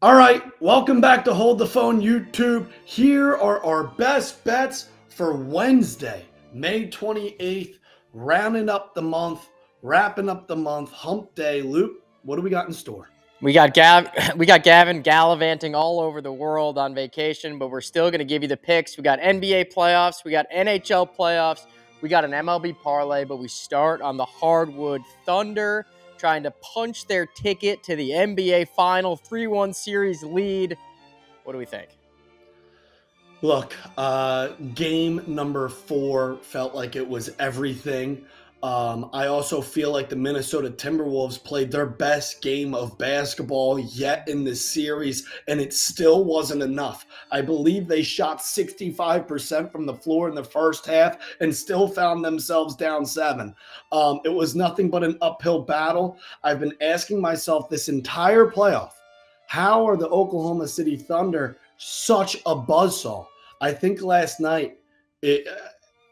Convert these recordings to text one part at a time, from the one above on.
All right, welcome back to Hold the Phone YouTube. Here are our best bets for Wednesday, May 28th, rounding up the month, wrapping up the month, hump day. Luke, what do we got in store? We got Gavin gallivanting all over the world on vacation, but we're still going to give you the picks. We got NBA playoffs, we got NHL playoffs, we got an MLB parlay, but we start on the hardwood. Thunder trying to punch their ticket to the NBA final 3-1 series lead. What do we think? Look, game number 4 felt like it was everything. I also feel like the Minnesota Timberwolves played their best game of basketball yet in this series, and it still wasn't enough. I believe they shot 65% from the floor in the first half and still found themselves down 7. It was nothing but an uphill battle. I've been asking myself this entire playoff, how are the Oklahoma City Thunder such a buzzsaw? I think last night,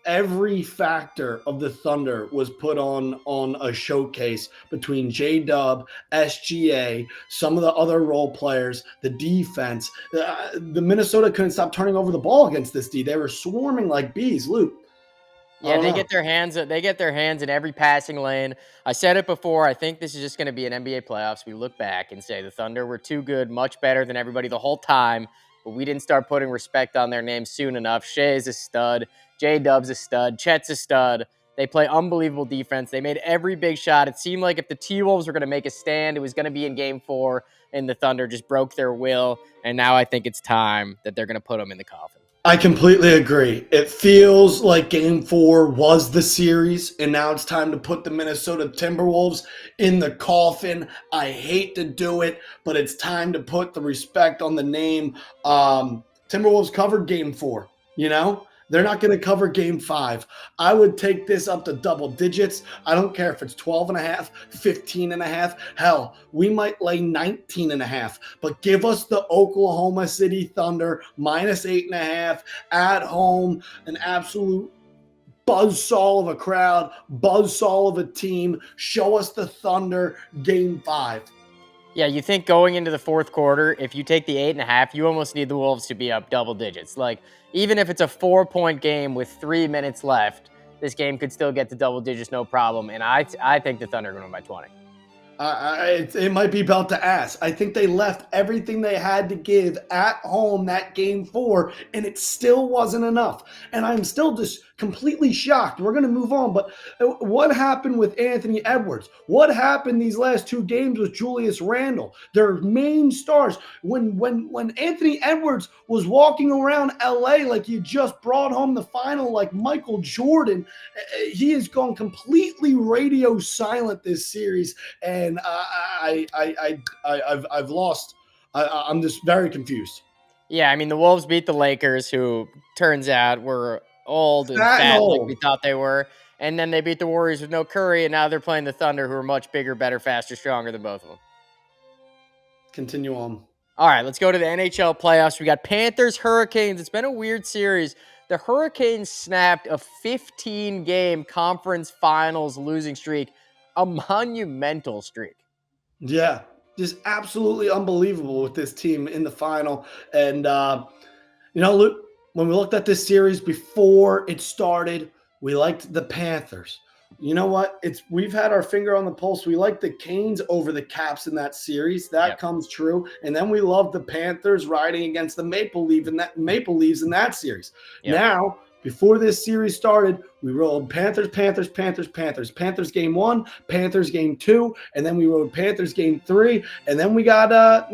every factor of the Thunder was put on a showcase between J-Dub, SGA, some of the other role players, the defense. The Minnesota couldn't stop turning over the ball against this D. They were swarming like bees, Luke. Yeah, they get their hands in every passing lane. I said it before. I think this is just going to be an NBA playoffs. We look back and say the Thunder were too good, much better than everybody the whole time, but we didn't start putting respect on their name soon enough. Shai is a stud. J-Dub's a stud. Chet's a stud. They play unbelievable defense. They made every big shot. It seemed like if the T-Wolves were going to make a stand, it was going to be in Game 4, and the Thunder just broke their will, and now I think it's time that they're going to put them in the coffin. I completely agree. It feels like Game 4 was the series, and now it's time to put the Minnesota Timberwolves in the coffin. I hate to do it, but it's time to put the respect on the name. Timberwolves covered Game 4, you know? They're not going to cover Game 5. I would take this up to double digits. I don't care if it's 12.5, 15.5. Hell, we might lay 19.5. But give us the Oklahoma City Thunder -8.5 at home. An absolute buzzsaw of a crowd, buzzsaw of a team. Show us the Thunder Game 5. Yeah, you think going into the fourth quarter, if you take the 8.5, you almost need the Wolves to be up double digits. Like, even if it's a 4-point game with 3 minutes left, this game could still get to double digits, no problem. And I think the Thunder are going to win by 20. It might be belt to ass. I think they left everything they had to give at home that Game 4, and it still wasn't enough. And I'm still just completely shocked. We're going to move on, but what happened with Anthony Edwards? What happened these last 2 games with Julius Randle? Their main stars. When Anthony Edwards was walking around LA like you just brought home the final like Michael Jordan, he has gone completely radio silent this series, and I've lost. I'm just very confused. Yeah, I mean, the Wolves beat the Lakers, who turns out were old and fat like we thought they were. And then they beat the Warriors with no Curry, and now they're playing the Thunder, who are much bigger, better, faster, stronger than both of them. Continue on. All right, let's go to the NHL playoffs. We got Panthers, Hurricanes. It's been a weird series. The Hurricanes snapped a 15-game conference finals losing streak, a monumental streak. Yeah, just absolutely unbelievable with this team in the final. And, Luke, when we looked at this series before it started, we liked the Panthers. You know what? We've had our finger on the pulse. We like the Canes over the Caps in that series. That comes true. And then we love the Panthers riding against the Maple Leafs in that series. Yep. Now, before this series started, we rolled Panthers game 1, Panthers game 2, and then we rolled Panthers game 3, and then we got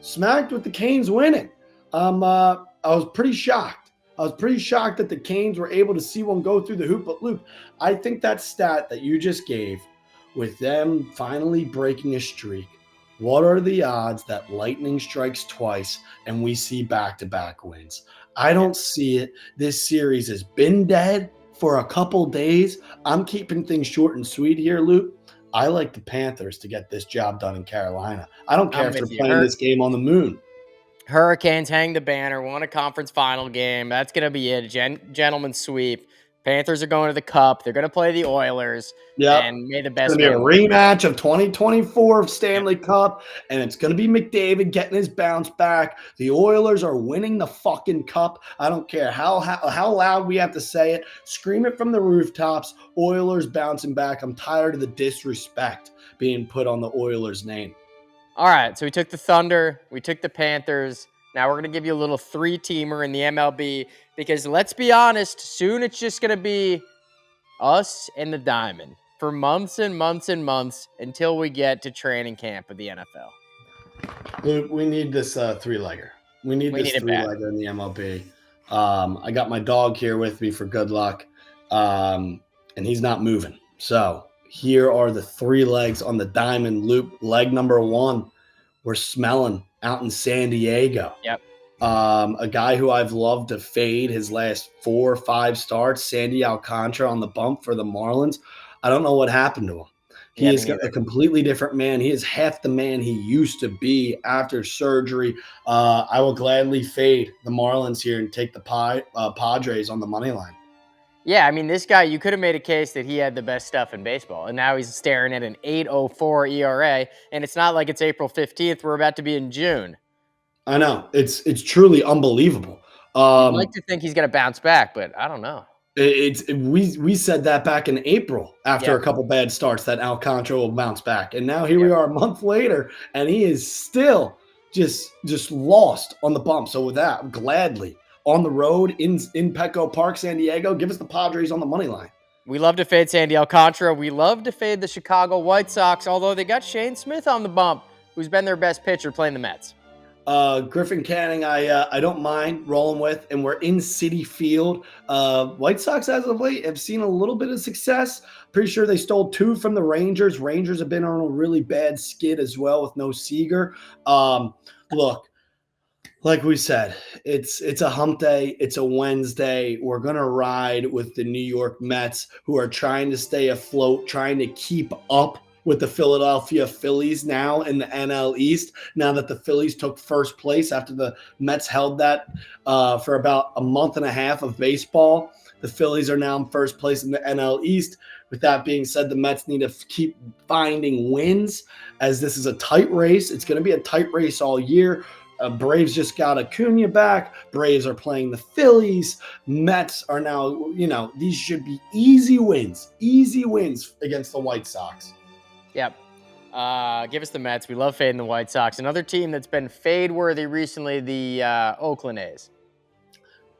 smacked with the Canes winning. I was pretty shocked. I was pretty shocked that the Canes were able to see one go through the hoop. But Luke, I think that stat that you just gave with them finally breaking a streak, what are the odds that lightning strikes twice and we see back-to-back wins? I don't see it. This series has been dead for a couple days. I'm keeping things short and sweet here, Luke. I like the Panthers to get this job done in Carolina. I don't care if they're playing this game on the moon. Hurricanes hang the banner, won a conference final game. That's going to be it. Gentleman's sweep. Panthers are going to the Cup. They're going to play the Oilers. Yep. And may the It's best going to be a man win. rematch of 2024 of Stanley Cup, and it's going to be McDavid getting his bounce back. The Oilers are winning the fucking cup. I don't care how loud we have to say it. Scream it from the rooftops. Oilers bouncing back. I'm tired of the disrespect being put on the Oilers' name. All right, so we took the Thunder. We took the Panthers. Now we're going to give you a little three-teamer in the MLB because let's be honest, soon it's just going to be us and the Diamond for months and months and months until we get to training camp of the NFL. Luke, we need this three-legger. We need this three-legger in the MLB. I got my dog here with me for good luck, and he's not moving. So here are the three legs on the Diamond Loop. Leg number one, we're smelling out in San Diego. Yep. A guy who I've loved to fade his last 4 or 5 starts, Sandy Alcantara on the bump for the Marlins. I don't know what happened to him. He is a completely different man. He is half the man he used to be after surgery. I will gladly fade the Marlins here and take the Padres on the money line. Yeah, I mean, this guy, you could have made a case that he had the best stuff in baseball, and now he's staring at an 8.04 ERA, and it's not like it's April 15th. We're about to be in June. I know. It's truly unbelievable. I'd like to think he's going to bounce back, but I don't know. We said that back in April after a couple bad starts that Alcantara will bounce back, and now here we are a month later, and he is still just lost on the bump. So with that, gladly on the road in Petco Park, San Diego, give us the Padres on the money line. We love to fade Sandy Alcantara. We love to fade the Chicago White Sox, although they got Shane Smith on the bump, who's been their best pitcher playing the Mets. Griffin Canning, I don't mind rolling with, and we're in Citi Field. White Sox as of late have seen a little bit of success. Pretty sure they stole 2 from the Rangers. Rangers have been on a really bad skid as well with no Seager. Look, like we said, it's a hump day. It's a Wednesday. We're going to ride with the New York Mets, who are trying to stay afloat, trying to keep up with the Philadelphia Phillies now in the NL East, now that the Phillies took first place after the Mets held that for about a month and a half of baseball. The Phillies are now in first place in the NL East. With that being said, the Mets need to keep finding wins as this is a tight race. It's going to be a tight race all year. Braves just got Acuna back. Braves are playing the Phillies. Mets are now, these should be easy wins against the White Sox. Yep. Give us the Mets. We love fading the White Sox. Another team that's been fade-worthy recently, the Oakland A's.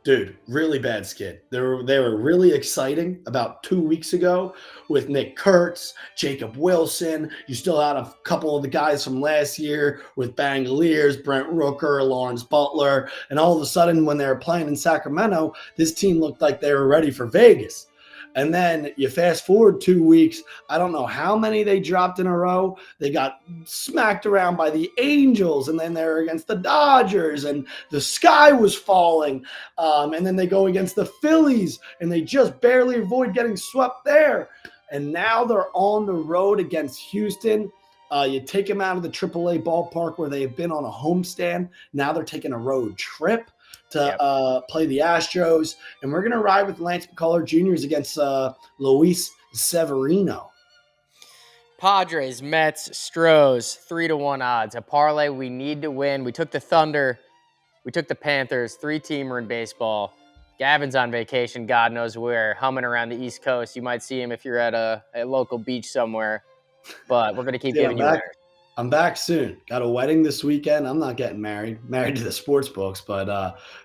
Dude, really bad skid. They were really exciting about 2 weeks ago with Nick Kurtz, Jacob Wilson. You still had a couple of the guys from last year with Bangaliers, Brent Rooker, Lawrence Butler. And all of a sudden, when they were playing in Sacramento, this team looked like they were ready for Vegas. And then you fast forward 2 weeks. I don't know how many they dropped in a row. They got smacked around by the Angels, and then they're against the Dodgers, and the sky was falling. And then they go against the Phillies, and they just barely avoid getting swept there. And now they're on the road against Houston. You take them out of the AAA ballpark where they have been on a homestand. Now they're taking a road trip to play the Astros, and we're going to ride with Lance McCullers Jr. against Luis Severino. Padres, Mets, Stros, 3-1 odds. A parlay we need to win. We took the Thunder. We took the Panthers, 3-teamer in baseball. Gavin's on vacation, God knows where, humming around the East Coast. You might see him if you're at a local beach somewhere, but we're going to keep giving you winners. I'm back soon. Got a wedding this weekend. I'm not getting married to the sports books, but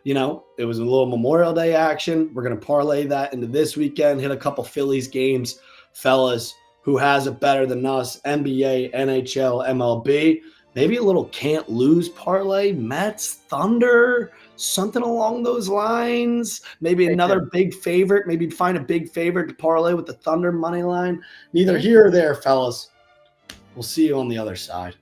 it was a little Memorial Day action. We're going to parlay that into this weekend, hit a couple Phillies games. Fellas, who has it better than us? NBA, NHL, MLB. Maybe a little can't lose parlay, Mets, Thunder, something along those lines. Maybe another big favorite. Maybe find a big favorite to parlay with the Thunder money line. Neither here or there, fellas. We'll see you on the other side.